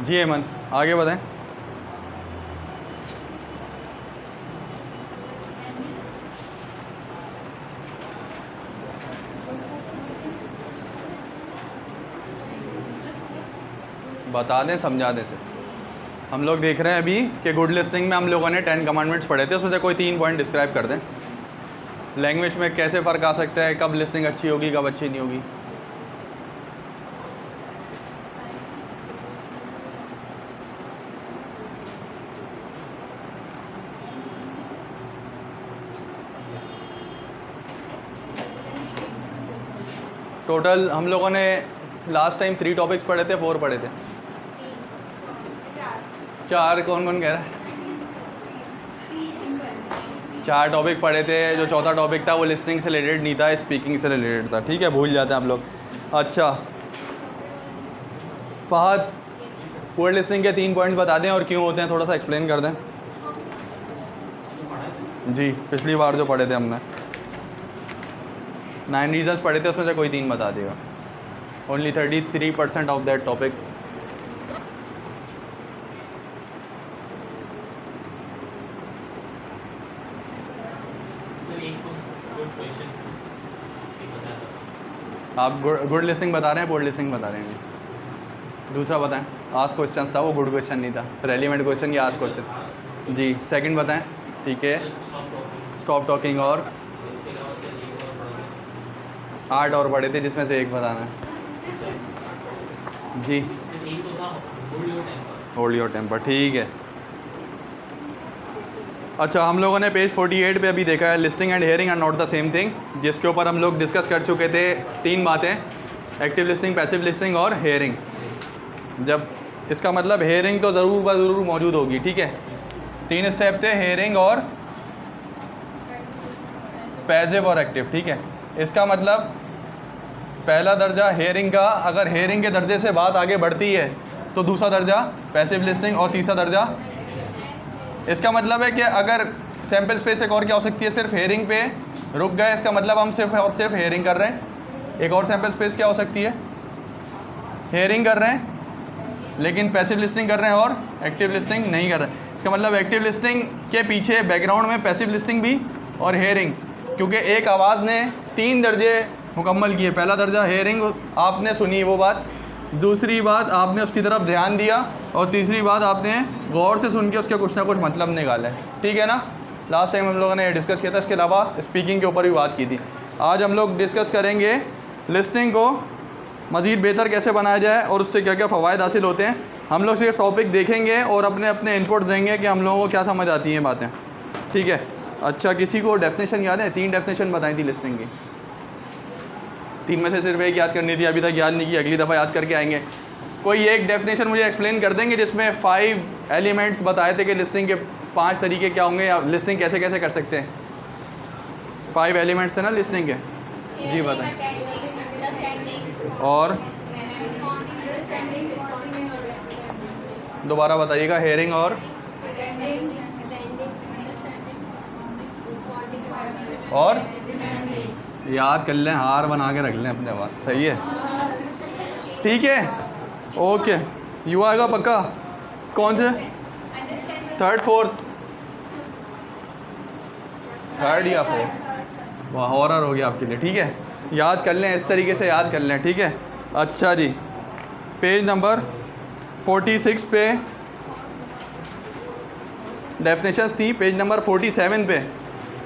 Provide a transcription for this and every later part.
जी हेमन, आगे बताएं। बता दें, समझा दें से। हम लोग देख रहे हैं अभी कि गुड लिसनिंग में हम लोगों ने 10 कमांडमेंट्स पढ़े थे, उसमें से कोई 3 पॉइंट डिस्क्राइब कर दें। लैंग्वेज में कैसे फ़र्क आ सकता है, कब लिसनिंग अच्छी होगी, कब अच्छी नहीं होगी। टोटल हम लोगों ने लास्ट टाइम 3 टॉपिक्स पढ़े थे, 4 पढ़े थे? 4 कौन कौन कह रहा है? 4 टॉपिक पढ़े थे। जो चौथा टॉपिक था वो लिसनिंग से रिलेटेड नहीं था, स्पीकिंग से रिलेटेड था। ठीक है, भूल जाते हैं आप लोग। अच्छा फ़हद, पुअर लिसनिंग के 3 पॉइंट्स बता दें और क्यों होते हैं, थोड़ा सा एक्सप्लेन कर दें। जी, पिछली बार जो पढ़े थे हमने 9 रीजंस पढ़े थे, उसमें से कोई 3 बता देगा। Only 33% of that topic. आप गुड लिसनिंग बता रहे हैं, पुअर लिसनिंग बता रहे हैं? दूसरा बताएं। आस्क क्वेश्चन था, वो गुड क्वेश्चन नहीं था, रेलिवेंट क्वेश्चन या आस्क क्वेश्चन। जी, सेकंड बताएं। ठीक है, स्टॉप टॉकिंग। और 8 और पढ़े थे, जिसमें से एक बताना है। जी, होल्ड योर टेम्पर। ठीक है। अच्छा, हम लोगों ने पेज 48 पे अभी देखा है listening and hearing are not the same thing, जिसके ऊपर हम लोग डिस्कस कर चुके थे 3 बातें, एक्टिव लिसनिंग, पैसिव लिसनिंग और हेयरिंग। जब इसका मतलब हेयरिंग तो ज़रूर मौजूद होगी। ठीक है, 3 स्टेप थे, हेयरिंग और पैसिव और एक्टिव। ठीक है, इसका मतलब पहला दर्जा हेयरिंग का, अगर हेयरिंग के दर्जे से बात आगे बढ़ती है तो दूसरा दर्जा पैसिव लिसनिंग और तीसरा दर्जा। इसका मतलब है कि अगर सैम्पल स्पेस एक और क्या हो सकती है, सिर्फ हेयरिंग पे रुक गए, इसका मतलब हम सिर्फ और सिर्फ हेयरिंग कर रहे हैं। एक और सैम्पल स्पेस क्या हो सकती है, हेयरिंग कर रहे हैं लेकिन पैसिव लिसनिंग कर रहे हैं और एक्टिव लिसनिंग नहीं कर रहे हैं। इसका मतलब एक्टिव लिसनिंग के पीछे बैकग्राउंड में पैसिव लिसनिंग भी और हेयरिंग, क्योंकि एक आवाज़ ने 3 दर्जे मुकम्मल किए। पहला दर्जा हेयरिंग, आपने सुनी वो बात, दूसरी बात आपने उसकी तरफ ध्यान दिया, और तीसरी बात आपने गौर से सुन के उसके कुछ ना कुछ मतलब निकाला है। ठीक है ना, लास्ट टाइम हम लोगों ने डिस्कस किया था। इसके अलावा स्पीकिंग के ऊपर भी बात की थी। आज हम लोग डिस्कस करेंगे लिसनिंग को मज़ीद बेहतर कैसे बनाया जाए और उससे क्या क्या फ़वाइद हासिल होते हैं। हम लोग सिर्फ टॉपिक देखेंगे और अपने अपने इनपुट्स देंगे कि हम लोगों को क्या समझ आती हैं बातें। ठीक है। अच्छा, किसी को डेफिनेशन याद है? 3 डेफिनेशन बताई थी लिसनिंग की। 3 में से सिर्फ एक याद करनी थी, अभी तक याद नहीं की, अगली दफ़ा याद करके आएंगे। कोई एक डेफिनेशन मुझे एक्सप्लेन कर देंगे जिसमें 5 एलिमेंट्स बताए थे कि लिसनिंग के 5 तरीके क्या होंगे या लिसनिंग कैसे कैसे कर सकते हैं। 5 एलिमेंट्स थे ना लिसनिंग के। जी बताएं। और दोबारा बताइएगा। हेयरिंग और याद कर लें, हार बना के रख लें अपने पास। सही है, ठीक है, ओके। यू आएगा पक्का? कौन से? 3rd 4th? 3rd या 4th? वाह, हॉरर हो गया आपके लिए। ठीक है, याद कर लें, इस तरीके से याद कर लें। ठीक है। अच्छा जी, पेज नंबर 46 पे डेफिनेशंस थी। पेज नंबर 47 पे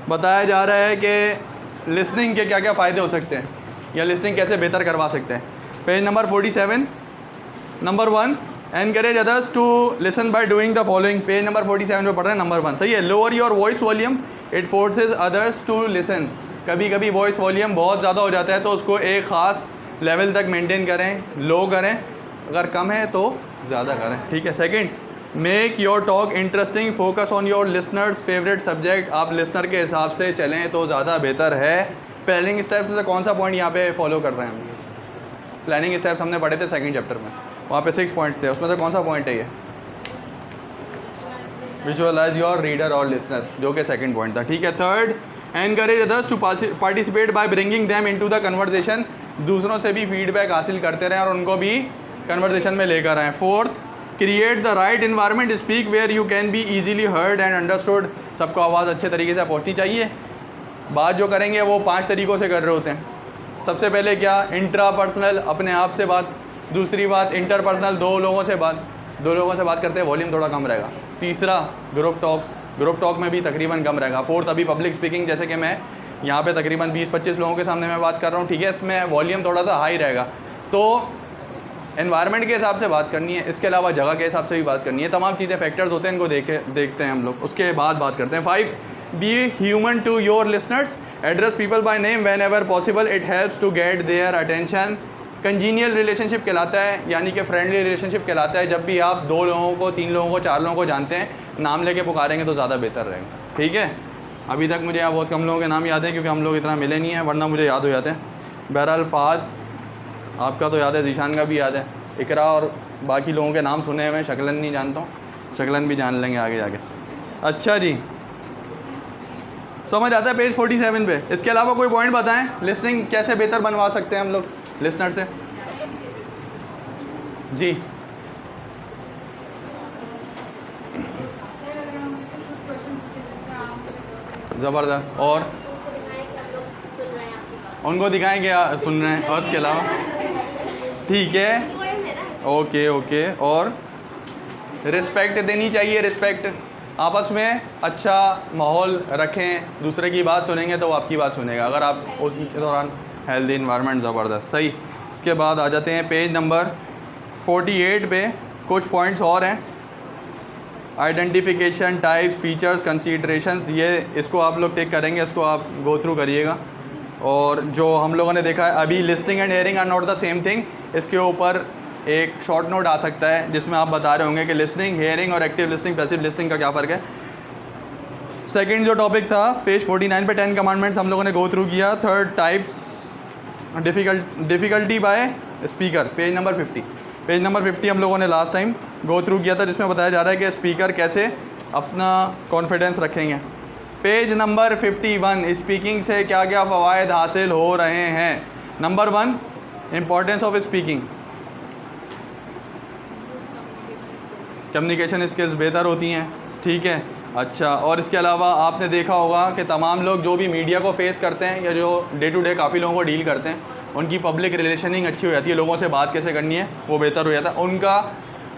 बताया जा रहा है कि लिसनिंग के क्या क्या फ़ायदे हो सकते हैं या लिसनिंग कैसे बेहतर करवा सकते हैं। Page number 47, number 1, encourage others to listen by doing the following. Page number 47 पे पढ़ रहे हैं, नंबर 1। सही है। Lower your voice volume, it forces others to listen. कभी कभी वॉइस वॉल्यूम बहुत ज़्यादा हो जाता है तो उसको एक ख़ास लेवल तक मेंटेन करें, लो करें, अगर कम है तो ज़्यादा करें। ठीक है। Second, make your talk interesting, focus on your listeners favourite subject. आप लिसनर के हिसाब से चलें तो ज़्यादा बेहतर है। प्लानिंग स्टेप्स में से कौन सा पॉइंट यहाँ पे फॉलो कर रहे हैं हम? प्लानिंग स्टेप्स हमने पढ़े थे 2nd चैप्टर में, वहाँ पे 6 पॉइंट्स थे, उसमें से कौन सा पॉइंट है ये? विजुअलाइज योर रीडर और लिसनर, जो कि 2nd पॉइंट था। ठीक है। 3rd, encourage others to participate by bringing them into the conversation. दूसरों से भी फीडबैक हासिल करते रहें और उनको भी कन्वर्सेशन में लेकर आएँ। 4th, create the right environment, speak where you can be easily heard and understood, सबको आवाज़ अच्छे तरीके से पहुँचनी चाहिए। बात जो करेंगे वो 5 तरीक़ों से कर रहे होते हैं। सबसे पहले क्या, इंट्रा पर्सनल, अपने आप से बात। दूसरी बात इंटर पर्सनल, दो लोगों से बात करते हैं, वॉल्यूम थोड़ा कम रहेगा। तीसरा ग्रुप टॉक में भी तकरीबन कम रहेगा। फोर्थ अभी पब्लिक स्पीकिंग, जैसे कि मैं यहाँ पे तकरीबन 20-25 लोगों के सामने मैं बात कर रहा हूँ, ठीक है, इसमें वॉल्यूम थोड़ा सा हाई रहेगा। तो एनवायरनमेंट के हिसाब से बात करनी है, इसके अलावा जगह के हिसाब से भी बात करनी है। तमाम चीज़ें फैक्टर्स होते हैं, इनको देखते हैं हम लोग, उसके बाद बात करते हैं। 5 be human to your listeners, address people by name whenever possible, it helps to get their attention. Congenial relationship कहलाता है, यानी कि फ्रेंडली रिलेशनशिप कहलाता है। जब भी आप 2 लोगों को, 3 लोगों को, 4 लोगों को जानते हैं, नाम लेके पुकारेंगे तो ज़्यादा बेहतर रहेगा, ठीक है। अभी तक मुझे यहाँ बहुत कम लोगों के नाम याद है क्योंकि हम लोग इतना मिले नहीं हैं, वरना मुझे याद हो जाते हैं। बहरहाल फ़ाद आपका तो याद है, जीशान का भी याद है, इकरा और बाकी लोगों के नाम सुने हुए, शक्लन नहीं जानता हूँ, शक्लन भी जान लेंगे आगे जाके। अच्छा जी, समझ आता है पेज 47 पे। इसके अलावा कोई पॉइंट बताएं, लिसनिंग कैसे बेहतर बनवा सकते हैं हम लोग लिसनर से? जी ज़बरदस्त। और उनको दिखाएंगे सुन रहे हैं, और इसके अलावा ठीक है, ओके। और रिस्पेक्ट देनी चाहिए, रिस्पेक्ट, आपस में अच्छा माहौल रखें, दूसरे की बात सुनेंगे तो वो आपकी बात सुनेगा अगर आप उसके दौरान हेल्दी इन्वायरमेंट, ज़बरदस्त, सही। इसके बाद आ जाते हैं पेज नंबर 48 पे, कुछ पॉइंट्स और हैं। आइडेंटिफिकेशन, टाइप्स, फीचर्स, कंसीडरेशंस, ये इसको आप लोग टेक करेंगे, इसको आप गो थ्रू करिएगा। और जो हम लोगों ने देखा है अभी, listening and hearing are not the same thing, इसके ऊपर एक शॉर्ट नोट आ सकता है जिसमें आप बता रहे होंगे कि लिस्निंग, हेयरिंग और एक्टिव लिस्निंग, पैसिव लिस्निंग का क्या फ़र्क है। सेकंड जो टॉपिक था पेज 49 पे 10 कमांडमेंट्स हम लोगों ने गो थ्रू किया। Third types, difficulty by speaker, page number 50 हम लोगों ने लास्ट टाइम गो थ्रू किया था, जिसमें बताया जा रहा है कि स्पीकर कैसे अपना कॉन्फिडेंस रखेंगे। पेज नंबर 51, स्पीकिंग से क्या क्या फ़वाइद हासिल हो रहे हैं। Number 1, importance of speaking, communication skills बेहतर होती हैं, ठीक है। अच्छा, और इसके अलावा आपने देखा होगा कि तमाम लोग जो भी मीडिया को फेस करते हैं या जो डे टू डे काफ़ी लोगों को डील करते हैं, उनकी पब्लिक रिलेशनिंग अच्छी हो जाती है, लोगों से बात कैसे करनी है वो बेहतर हो जाता है। उनका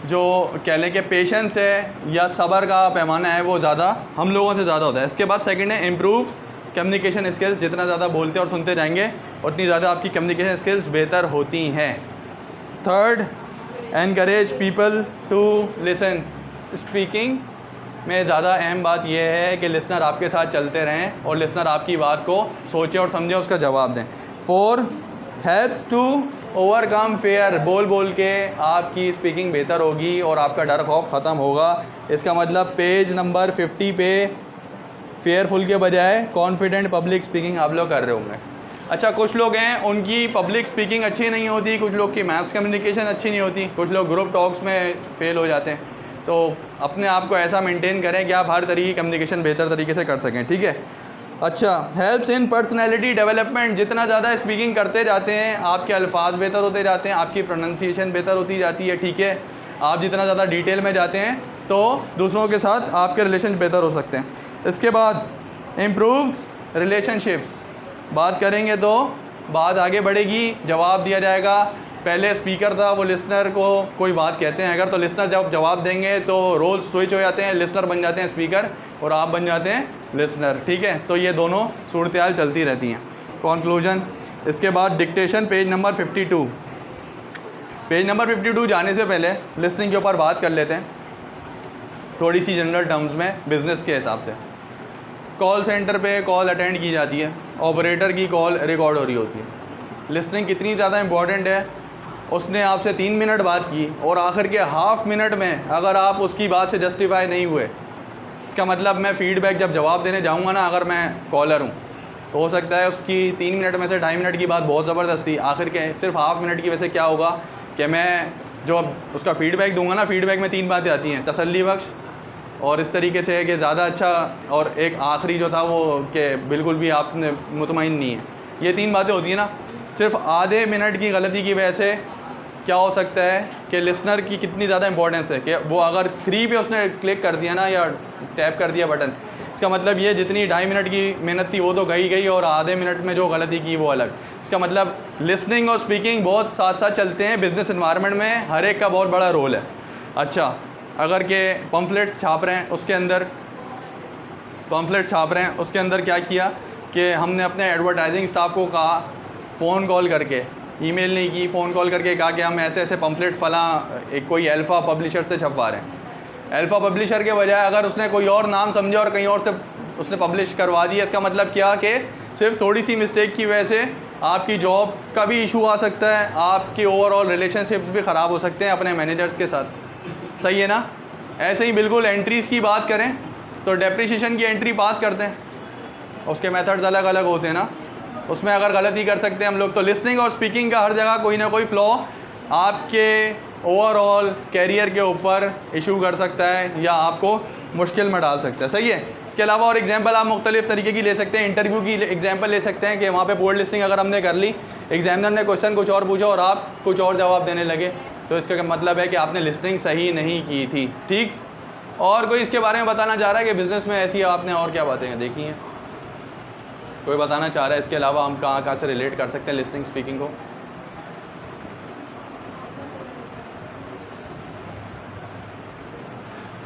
जो कह लें कि पेशेंस है या सब्र का पैमाना है वो ज़्यादा हम लोगों से ज़्यादा होता है। इसके बाद सेकंड है इम्प्रूव कम्युनिकेशन स्किल्स, जितना ज़्यादा बोलते और सुनते जाएंगे उतनी ज़्यादा आपकी कम्युनिकेशन स्किल्स बेहतर होती हैं। Third, encourage people to listen, speaking में ज़्यादा अहम बात यह है कि लिसनर आपके साथ चलते रहें और लिसनर आपकी बात को सोचे और समझे, उसका जवाब दें। 4, हेल्प्स टू ओवरकम फेयर, बोल के आपकी स्पीकिंग बेहतर होगी और आपका डर खौफ ख़त्म होगा। इसका मतलब पेज नंबर 50 पे फेयरफुल के बजाय कॉन्फिडेंट पब्लिक स्पीकिंग आप लोग कर रहे होंगे। अच्छा, कुछ लोग हैं उनकी पब्लिक स्पीकिंग अच्छी नहीं होती, कुछ लोग की मैथ्स कम्युनिकेशन अच्छी नहीं होती, कुछ लोग ग्रुप टॉक्स में फ़ेल हो जाते हैं। तो अपने आप को ऐसा मेंटेन करें कि आप हर तरीके की कम्युनिकेशन बेहतर तरीके से कर सकें, ठीक है। अच्छा, हेल्प्स इन पर्सनैलिटी डेवलपमेंट, जितना ज़्यादा स्पीकिंग करते जाते हैं आपके अल्फाज बेहतर होते जाते हैं, आपकी प्रोनंसिएशन बेहतर होती जाती है, ठीक है। आप जितना ज़्यादा डिटेल में जाते हैं तो दूसरों के साथ आपके रिलेशन बेहतर हो सकते हैं। इसके बाद इम्प्रूव्स रिलेशनशिप्स, बात करेंगे तो बात आगे बढ़ेगी, जवाब दिया जाएगा। पहले स्पीकर था, वो लिसनर को कोई बात कहते हैं अगर, तो लिसनर जब जवाब देंगे तो रोल स्विच हो जाते हैं, लिसनर बन जाते हैं स्पीकर और आप बन जाते हैं लिसनर, ठीक है। तो ये दोनों सूरत-ए-हाल चलती रहती हैं। कंक्लूजन, इसके बाद dictation, page number 52। Page number 52 जाने से पहले लिसनिंग के ऊपर बात कर लेते हैं थोड़ी सी जनरल टर्म्स में, बिज़नेस के हिसाब से। कॉल सेंटर पे कॉल अटेंड की जाती है, ऑपरेटर की कॉल रिकॉर्ड हो रही होती है। लिसनिंग कितनी ज़्यादा इंपॉर्टेंट है, उसने आपसे 3 मिनट बात की और आखिर के हाफ मिनट में अगर आप उसकी बात से जस्टिफाई नहीं हुए, इसका मतलब मैं फ़ीडबैक जब जवाब देने जाऊंगा ना, अगर मैं कॉलर हूँ तो हो सकता है उसकी 3 मिनट में से 2.5 मिनट की बात बहुत ज़बरदस्त थी, आखिर के सिर्फ हाफ मिनट की वजह से क्या होगा कि मैं जो अब उसका फ़ीडबैक दूंगा ना, फ़ीडबैक में 3 बातें आती हैं, तसल्ली बख्श और इस तरीके से कि ज़्यादा अच्छा, और एक आखिरी जो था वो कि बिल्कुल भी आपने मुतमईन नहीं है। ये 3 बातें होती हैं ना, सिर्फ आधे मिनट की गलती की वजह से क्या हो सकता है कि लिसनर की कितनी ज़्यादा इंपॉर्टेंस है कि वो अगर 3 पे उसने क्लिक कर दिया ना या टैप कर दिया बटन, इसका मतलब ये जितनी 2.5 मिनट की मेहनत थी वो तो गई और आधे मिनट में जो गलती की वो अलग। इसका मतलब लिसनिंग और स्पीकिंग बहुत साथ साथ चलते हैं बिज़नेस इन्वायरमेंट में, हर एक का बहुत बड़ा रोल है। अच्छा, अगर के पम्फलेट्स छाप रहे हैं उसके अंदर क्या किया कि हमने अपने एडवर्टाइजिंग स्टाफ को कहा, फ़ोन कॉल करके, ईमेल नहीं की, फ़ोन कॉल करके कहा कि हम ऐसे ऐसे पम्फलेट्स कोई अल्फ़ा पब्लिशर से छपवा रहे हैं। अल्फ़ा पब्लिशर के बजाय अगर उसने कोई और नाम समझा और कहीं और से उसने पब्लिश करवा दिया, इसका मतलब क्या कि सिर्फ थोड़ी सी मिस्टेक की वजह से आपकी जॉब का भी इशू आ सकता है, आपकी ओवरऑल रिलेशनशिप्स भी ख़राब हो सकते हैं अपने मैनेजर्स के साथ। सही है ना? ऐसे ही बिल्कुल एंट्रीज़ की बात करें तो डेप्रिसिएशन की एंट्री पास करते हैं, उसके मेथड्स अलग अलग होते हैं ना, उसमें अगर गलती कर सकते हैं हम लोग। तो लिसनिंग और स्पीकिंग का हर जगह कोई ना कोई फ्लॉ आपके ओवरऑल कैरियर के ऊपर इशू कर सकता है या आपको मुश्किल में डाल सकता है। सही है? इसके अलावा और एग्जांपल आप मुख्तलिफ़ तरीके की ले सकते हैं। इंटरव्यू की एग्जांपल ले सकते हैं कि वहाँ पे पोर लिस्टिंग अगर हमने कर ली, एग्जामिनर ने क्वेश्चन कुछ और पूछा और आप कुछ और जवाब देने लगे, तो इसका मतलब है कि आपने लिस्टिंग सही नहीं की थी। ठीक? और कोई इसके बारे में बताना चाह रहा है कि बिज़नेस में ऐसी आपने और क्या बातें देखी हैं? कोई बताना चाह रहा है इसके अलावा हम कहाँ से रिलेट कर सकते हैं लिसनिंग स्पीकिंग को?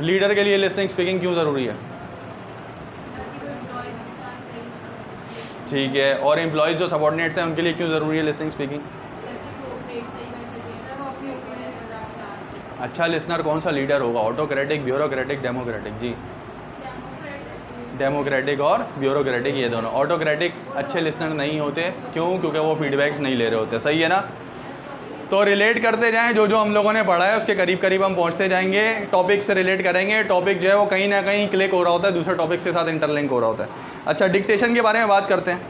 लीडर के लिए लिसनिंग स्पीकिंग क्यों ज़रूरी है? ठीक है, और एम्प्लॉयज़ जो सबॉर्डिनेट्स हैं उनके लिए क्यों ज़रूरी है लिसनिंग स्पीकिंग? अच्छा लिसनर कौन सा लीडर होगा? Autocratic, bureaucratic, democratic? जी, डेमोक्रेटिक और ब्यूरोक्रेटिक, ये दोनों। ऑटोक्रेटिक अच्छे लिसनर नहीं होते, क्यों? क्योंकि वो फीडबैक्स नहीं ले रहे होते। सही है ना? तो रिलेट करते जाएं, जो हम लोगों ने पढ़ा है उसके करीब करीब हम पहुंचते जाएंगे, टॉपिक से रिलेट करेंगे। टॉपिक जो है वो कहीं ना कहीं क्लिक हो रहा होता है, दूसरे टॉपिक के साथ इंटरलिंक हो रहा होता है। अच्छा, डिक्टेशन के बारे में बात करते हैं।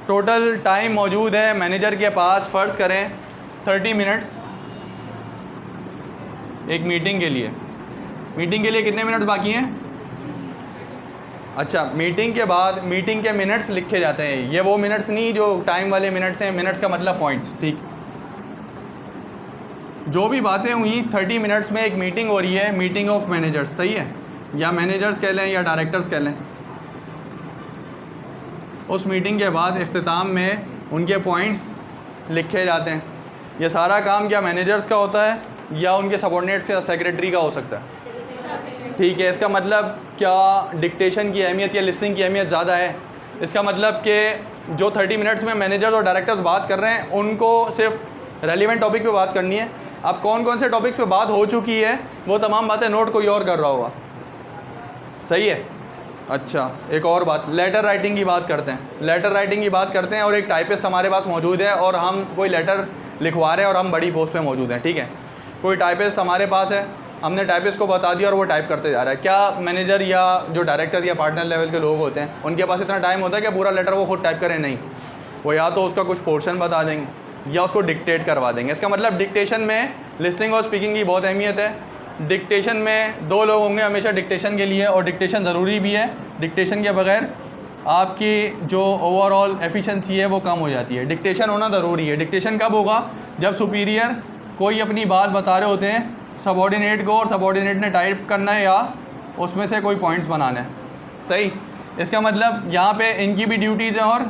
टोटल टाइम मौजूद है मैनेजर के पास, फ़र्ज़ करें 30 मिनट्स एक मीटिंग के लिए। मीटिंग के लिए कितने मिनट बाकी हैं? अच्छा, मीटिंग के बाद मीटिंग के मिनट्स लिखे जाते हैं। ये वो मिनट्स नहीं जो टाइम वाले मिनट्स हैं, मिनट्स का मतलब पॉइंट्स। ठीक, जो भी बातें हुई 30 मिनट्स में एक मीटिंग हो रही है, मीटिंग ऑफ मैनेजर्स। सही है? या मैनेजर्स कह लें या डायरेक्टर्स कह लें। उस मीटिंग के बाद इख्तिताम में उनके पॉइंट्स लिखे जाते हैं। ये सारा काम क्या मैनेजर्स का होता है या उनके सबॉर्डिनेट्स या सेक्रेटरी का हो सकता है? ठीक है, इसका मतलब क्या डिक्टेशन की अहमियत या लिसनिंग की अहमियत ज़्यादा है? इसका मतलब कि जो 30 मिनट्स में मैनेजर्स और डायरेक्टर्स बात कर रहे हैं उनको सिर्फ रेलिवेंट टॉपिक पे बात करनी है। अब कौन कौन से टॉपिक्स पे बात हो चुकी है वो तमाम बातें नोट कोई और कर रहा होगा। सही है? अच्छा, एक और बात, लेटर राइटिंग की बात करते हैं। लेटर राइटिंग की बात करते हैं और एक टाइपिस्ट हमारे पास मौजूद है और हम कोई लेटर लिखवा रहे हैं और हम बड़ी पोस्ट पे मौजूद हैं। ठीक है, कोई टाइपिस्ट हमारे पास है, हमने टाइपिस्ट को बता दिया और वो टाइप करते जा रहा है। क्या मैनेजर या जो डायरेक्टर या पार्टनर लेवल के लोग होते हैं उनके पास इतना टाइम होता है कि पूरा लेटर वो खुद टाइप करें? नहीं, वो या तो उसका कुछ पोर्शन बता देंगे या उसको डिक्टेट करवा देंगे। इसका मतलब डिक्टेशन में लिसनिंग और स्पीकिंग की बहुत अहमियत है। डिक्टेशन में 2 लोग होंगे हमेशा डिक्टेशन के लिए, और डिक्टेशन ज़रूरी भी है। डिक्टेशन के बगैर आपकी जो ओवरऑल एफिशिएंसी है वो कम हो जाती है। डिक्टेशन होना ज़रूरी है। डिक्टेशन कब होगा? जब सुपीरियर कोई अपनी बात बता रहे होते हैं सबॉर्डिनेट को और सबॉर्डिनेट ने टाइप करना है या उसमें से कोई पॉइंट्स बनाना है। सही? इसका मतलब यहाँ पे इनकी भी ड्यूटीज़ हैं और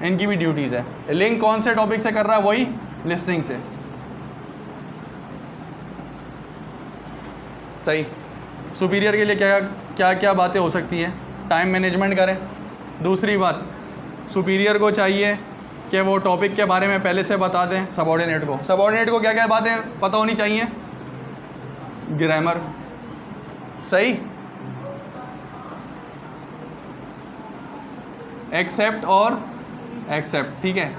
इनकी भी ड्यूटीज़ है। लिंक कौन से टॉपिक से कर रहा है? वही लिसनिंग से। सही? सुपीरियर के लिए क्या क्या क्या बातें हो सकती हैं? टाइम मैनेजमेंट करें। दूसरी बात, सुपीरियर को चाहिए कि वो टॉपिक के बारे में पहले से बता दें सबॉर्डिनेट को। सबॉर्डिनेट को क्या क्या बातें पता होनी चाहिए? ग्रामर। सही? एक्सेप्ट और एक्सेप्ट। ठीक है,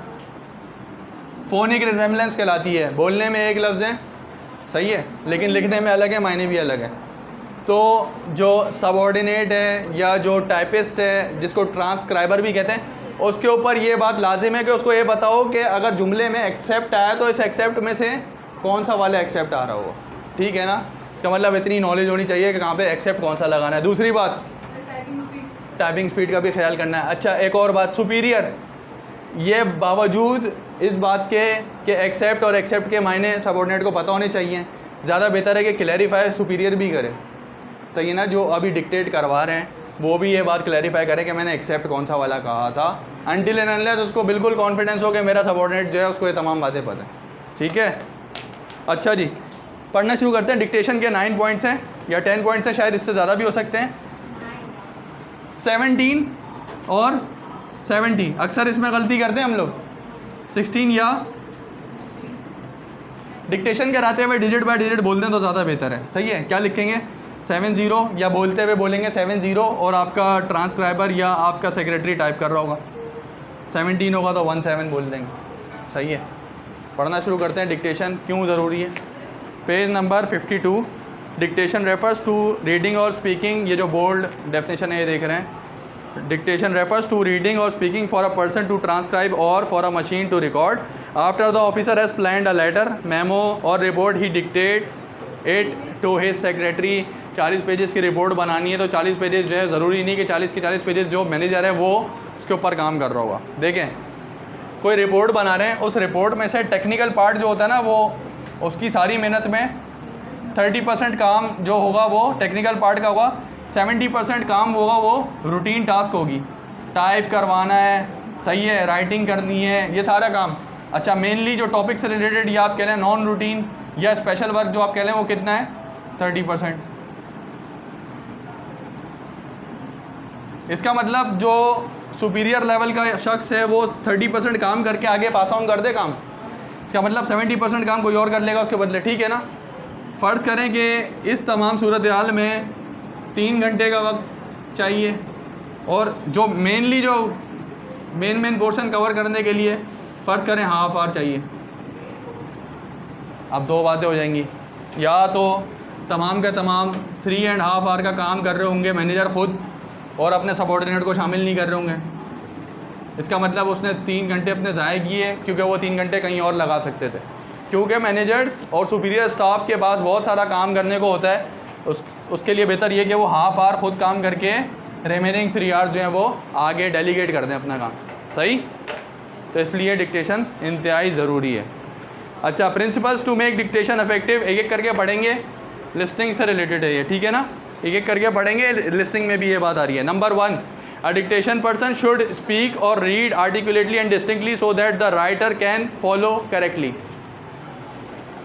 फोनिक रिजेम्बलेंस कहलाती है। बोलने में एक लफ्ज़ है, सही है, लेकिन लिखने में अलग है, मायने भी अलग है। तो जो सबॉर्डिनेट है या जो टाइपिस्ट है, जिसको ट्रांसक्राइबर भी कहते हैं, उसके ऊपर ये बात लाजिम है कि उसको ये बताओ कि अगर जुमले में एक्सेप्ट आया तो इस एक्सेप्ट में से कौन सा वाला एक्सेप्ट आ रहा होगा। ठीक है ना? इसका मतलब इतनी नॉलेज होनी चाहिए कि कहाँ पे एक्सेप्ट कौन सा लगाना है। दूसरी बात, टाइपिंग स्पीड का भी ख्याल करना है। अच्छा, एक और बात, सुपीरियर ये बावजूद इस बात के कि एक्सेप्ट और एक्सेप्ट के मायने सबऑर्डिनेट को पता होने चाहिए। ज़्यादा बेहतर है कि क्लैरिफाई सुपीरियर भी करे, सही है ना, जो अभी डिक्टेट करवा रहे हैं वो भी ये बात क्लैरिफाई करें कि मैंने एक्सेप्ट कौन सा वाला कहा था, अनटिल एंड अनलेस उसको बिल्कुल कॉन्फिडेंस हो कि मेरा सबऑर्डिनेट जो है उसको ये तमाम बातें पता है। ठीक है, अच्छा जी, पढ़ना शुरू करते हैं। डिक्टेशन के 9 पॉइंट्स हैं या 10 पॉइंट्स हैं, शायद इससे ज़्यादा भी हो सकते हैं। 17 और 70, अक्सर इसमें गलती करते हैं हम लोग। 16 या डिक्टेशन कराते हुए डिजिट बाय डिजिट बोलते हैं तो ज़्यादा बेहतर है, सही है। क्या लिखेंगे? 70 या बोलते हुए बोलेंगे 70 और आपका ट्रांसक्राइबर या आपका सेक्रेटरी टाइप कर रहा होगा, 17 होगा तो 17 बोल देंगे, सही है। पढ़ना शुरू करते हैं। डिक्टेशन क्यों ज़रूरी है? Page number 52। Dictation refers to reading और स्पीकिंग, ये जो बोल्ड डेफिनेशन है ये देख रहे हैं। Dictation refers to reading or speaking for a person to transcribe or for a machine to record. After the officer has planned a letter, memo or report, he dictates it to his secretary. 40 pages की report बनानी है तो 40 pages जो है, ज़रूरी नहीं कि 40 के 40 पेजेस जो मैनेजर है वो उसके ऊपर काम कर रहा होगा। देखें, कोई रिपोर्ट बना रहे हैं, उस रिपोर्ट में से टेक्निकल पार्ट जो होता है ना, वो उसकी सारी मेहनत में 30% काम जो होगा वो टेक्निकल पार्ट का होगा, 70% काम होगा वो रूटीन टास्क होगी, टाइप करवाना है, सही है, राइटिंग करनी है, ये सारा काम। अच्छा, मेनली जो टॉपिक से रिलेटेड या आप कह रहे हैं नॉन रूटीन या स्पेशल वर्क जो आप कह रहे हैं वो कितना है? 30%। इसका मतलब जो सुपीरियर लेवल का शख्स है वो 30% काम करके आगे पास ऑन कर दे काम, इसका मतलब 70% काम कोई और कर लेगा उसके बदले, ठीक है ना। फ़र्ज़ करें कि इस तमाम सूरत हाल में 3 घंटे का वक्त चाहिए और जो मेनली जो मेन पोर्शन कवर करने के लिए फ़र्ज़ करें हाफ आवर चाहिए। अब 2 बातें हो जाएंगी, या तो तमाम के तमाम 3.5 आवर का काम कर रहे होंगे मैनेजर ख़ुद और अपने सबऑर्डिनेट को शामिल नहीं कर रहे होंगे, इसका मतलब उसने 3 घंटे अपने ज़ाय किए क्योंकि वो 3 घंटे कहीं और लगा सकते थे। क्योंकि मैनेजर्स और सुपीरियर स्टाफ के पास बहुत सारा काम करने को होता है, उसके लिए बेहतर ये कि वो हाफ आवर ख़ुद काम करके रिमेनिंग 3 आवर्स जो हैं वो आगे डेलीगेट कर दें अपना काम, सही। तो इसलिए डिक्टेशन इंतहाई ज़रूरी है। अच्छा, principles to make dictation effective, एक एक करके पढ़ेंगे, लिस्टिंग से रिलेटेड है ये, ठीक है ना, एक एक करके पढ़ेंगे, लिस्टिंग में भी ये बात आ रही है। Number 1, a dictation person should speak और read articulately and distinctly so that the writer can follow correctly.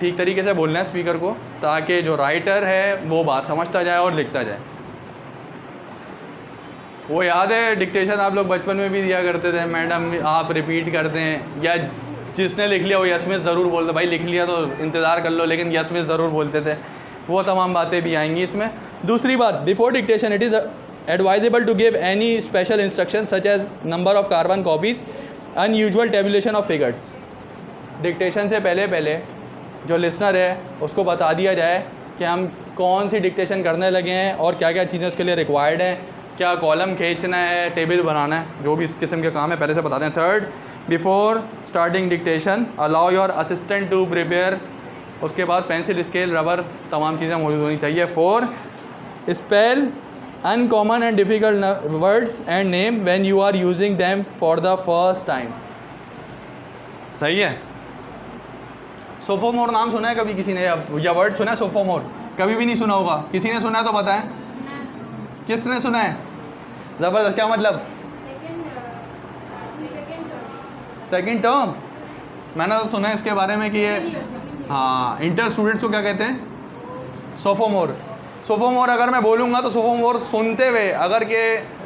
ठीक तरीके से बोलना है स्पीकर को ताकि जो राइटर है वो बात समझता जाए और लिखता जाए। वो याद है डिक्टेशन आप लोग बचपन में भी दिया करते थे, मैडम आप रिपीट कर दें, या जिसने लिख लिया वो यस में ज़रूर बोलते, भाई लिख लिया तो इंतज़ार कर लो लेकिन यस में ज़रूर बोलते थे, वो तमाम बातें भी आएंगी इसमें। दूसरी बात, before dictation it is advisable to give any special instruction such as number of carbon copies, unusual tabulation of figures. Dictation से पहले जो लिसनर है उसको बता दिया जाए कि हम कौन सी डिक्टेशन करने लगे हैं और क्या क्या चीज़ें उसके लिए रिक्वायर्ड हैं, क्या कॉलम खींचना है, टेबल बनाना है, जो भी इस किस्म के काम है पहले से बता दें। 3rd, before starting dictation allow your assistant to prepare, उसके पास पेंसिल, स्केल, रबर, तमाम चीज़ें मौजूद होनी चाहिए। 4, spell uncommon and difficult words and name when you are using them for the first time, सही है। सोफोमोर नाम सुना है कभी किसी ने, या वर्ड सुना है सोफोमोर? कभी भी नहीं सुना होगा, किसी ने सुना है तो बताएं, किसने सुना है? ज़बरदस्त, क्या मतलब? सेकंड टर्म, मैंने तो सुना है इसके बारे में कि ये, हाँ, इंटर स्टूडेंट्स को क्या कहते हैं? सोफोमोर। सोफोमोर अगर मैं बोलूँगा तो सोफोमोर सुनते हुए अगर के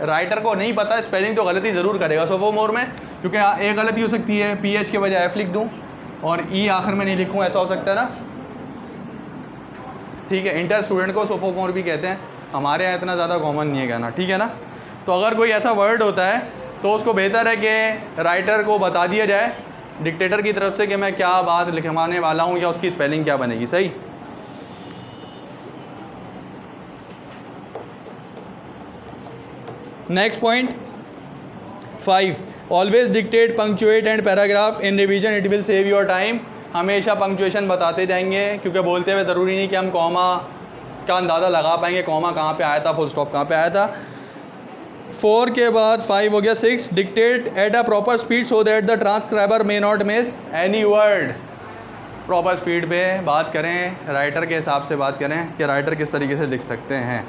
राइटर को नहीं पता स्पेलिंग तो गलती ज़रूर करेगा सोफोमोर में, क्योंकि एक गलती हो सकती है, PH के बजाय F लिख दूँ और ई आखिर में नहीं लिखूँ, ऐसा हो सकता है ना, ठीक है। इंटर स्टूडेंट को सोफोमोर भी कहते हैं, हमारे यहाँ इतना ज़्यादा कॉमन नहीं है कहना, ठीक है ना। तो अगर कोई ऐसा वर्ड होता है तो उसको बेहतर है कि राइटर को बता दिया जाए डिक्टेटर की तरफ से कि मैं क्या बात लिखवाने वाला हूँ या उसकी स्पेलिंग क्या बनेगी, सही। Next point 5, always dictate, punctuate and paragraph in revision, it will save your time. हमेशा पंक्चुएशन बताते जाएंगे क्योंकि बोलते हुए ज़रूरी नहीं कि हम कॉमा का अंदाज़ा लगा पाएंगे, कॉमा कहाँ पे आया था, फुल स्टॉप कहाँ पे आया था। 4 के बाद 5 हो गया 6, dictate at a proper speed so that the transcriber may not miss any word. Proper speed पे बात करें, राइटर के हिसाब से बात करें कि राइटर किस तरीके से लिख सकते हैं।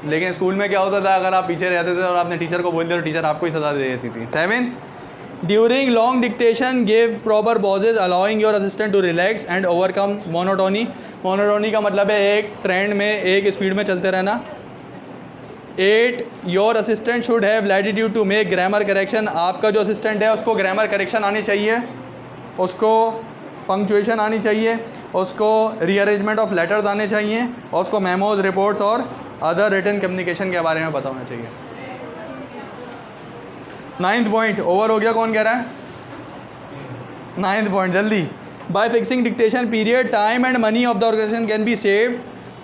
लेकिन स्कूल में क्या होता था, अगर आप पीछे रहते थे और आपने टीचर को बोल दिया तो टीचर आपको ही सज़ा दे देती थी। 7, during long dictation give proper pauses allowing your assistant to relax and overcome monotony. Monotony का मतलब है एक ट्रेंड में एक स्पीड में चलते रहना। 8, your assistant should have latitude to make grammar correction. आपका जो असिस्टेंट है उसको ग्रामर करेक्शन आनी चाहिए, उसको पंक्चुएशन आनी चाहिए, उसको रीअरेंजमेंट ऑफ लेटर्स आने चाहिए, और उसको मेमोज, रिपोर्ट्स और अदर रिटन कम्युनिकेशन के बारे में पता होना चाहिए। 9th पॉइंट ओवर हो गया, कौन कह रहा है? 9th पॉइंट जल्दी। By fixing dictation period time and money of the organisation can be saved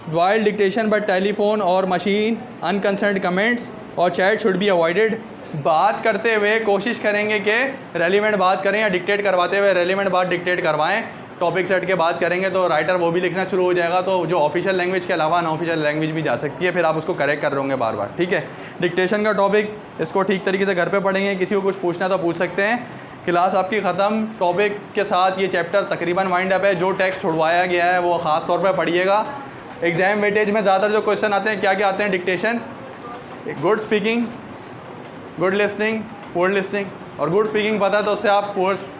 while dictation but telephone और मशीन अनकंसर्न्ड कमेंट्स और चैट शुड बी अवॉइडेड। बात करते हुए कोशिश करेंगे कि रेलिवेंट बात करें, या डिक्टेट करवाते हुए रेलिवेंट बात डिक्टेट करवाएं। टॉपिक सेट के बात करेंगे तो राइटर वो भी लिखना शुरू हो जाएगा, तो जो ऑफिशियल लैंग्वेज के अलावा अनऑफिशियल लैंग्वेज भी जा सकती है, फिर आप उसको करेक्ट कर रहे होंगे बार बार। ठीक है, डिक्टेशन का टॉपिक इसको ठीक तरीके से घर पे पढ़ेंगे, किसी को कुछ पूछना तो पूछ सकते हैं। क्लास आपकी ख़त्म, टॉपिक के साथ ये चैप्टर तकरीबन वाइंड अप है। जो टेक्स्ट छुड़वाया गया है वो ख़ास तौर पर पढ़िएगा। एग्जाम वेटेज में ज़्यादातर जो क्वेश्चन आते हैं, क्या क्या आते हैं? Dictation, good speaking, good listening, poor listening, और गुड स्पीकिंग पता है तो उससे आप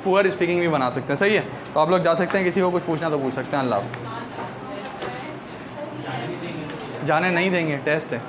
पुअर स्पीकिंग भी बना सकते हैं। सही है, तो आप लोग जा सकते हैं, किसी को कुछ पूछना तो पूछ सकते हैं। अल्लाह, जाने नहीं देंगे, टेस्ट है।